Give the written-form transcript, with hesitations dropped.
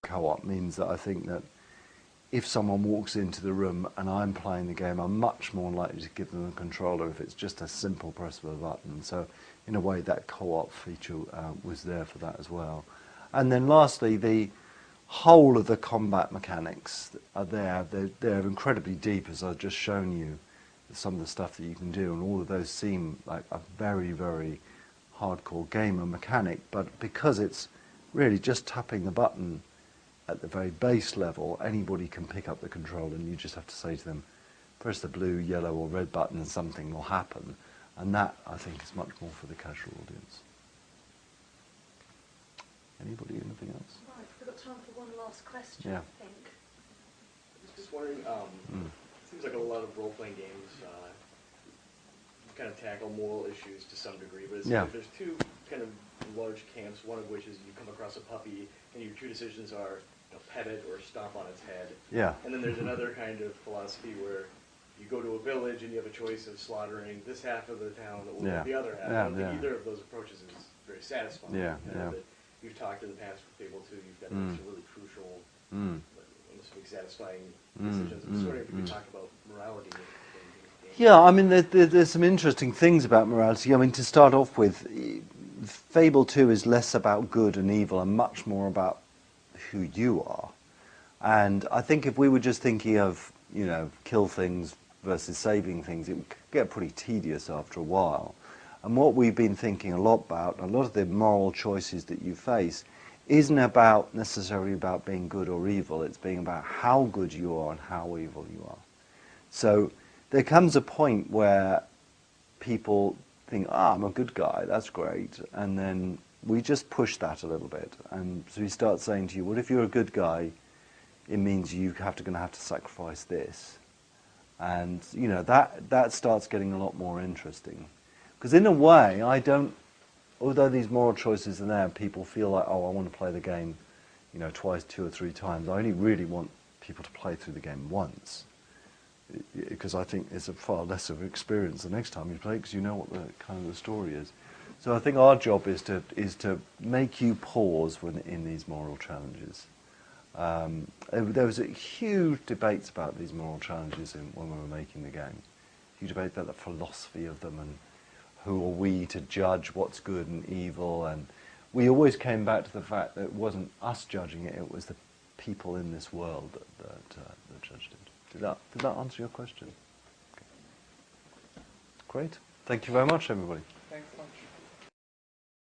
co-op means that I think that if someone walks into the room and I'm playing the game, I'm much more likely to give them a controller if it's just a simple press of a button. So in a way, that co-op feature was there for that as well. And then lastly, the whole of the combat mechanics are there. They're incredibly deep, as I've just shown you, some of the stuff that you can do, and all of those seem like a very, very hardcore gamer mechanic, but because it's really just tapping the button at the very base level, anybody can pick up the controller and you just have to say to them, press the blue, yellow or red button and something will happen. And that, I think, is much more for the casual audience. Anybody, anything else? Right, we've got time for one last question, Yeah. I think. I was just wondering, it seems like a lot of role-playing games kind of tackle moral issues to some degree, but it's like there's two kind of large camps, one of which is you come across a puppy and your two decisions are pet it or stomp on its head. Yeah. And then there's another kind of philosophy where you go to a village and you have a choice of slaughtering this half of the town or the other half. I don't think either of those approaches is very satisfying. But you've talked in the past with Fable 2, you've got some really crucial, almost like satisfying decisions. I'm just wondering if you could talk about morality. Yeah, I mean, there's some interesting things about morality. I mean, to start off with, Fable 2 is less about good and evil and much more about who you are. And I think if we were just thinking of, kill things versus saving things, it would get pretty tedious after a while. And what we've been thinking a lot about, a lot of the moral choices that you face, isn't necessarily about being good or evil. It's being about how good you are and how evil you are. So there comes a point where people think, I'm a good guy, that's great. And then we just push that a little bit. And so we start saying to you, well, if you're a good guy, it means you're going to have to sacrifice this. And, that starts getting a lot more interesting. Because in a way, although these moral choices are there, people feel like, I want to play the game, twice, 2 or 3 times. I only really want people to play through the game once. Because I think it's a far less of an experience the next time you play, because you know what the kind of the story is. So I think our job is to make you pause in these moral challenges. There was a huge debates about these moral challenges when we were making the game. Huge debate about the philosophy of them and who are we to judge what's good and evil. And we always came back to the fact that it wasn't us judging it; it was the people in this world that judged it. Did that answer your question? Okay. Great. Thank you very much, everybody. Thanks so much.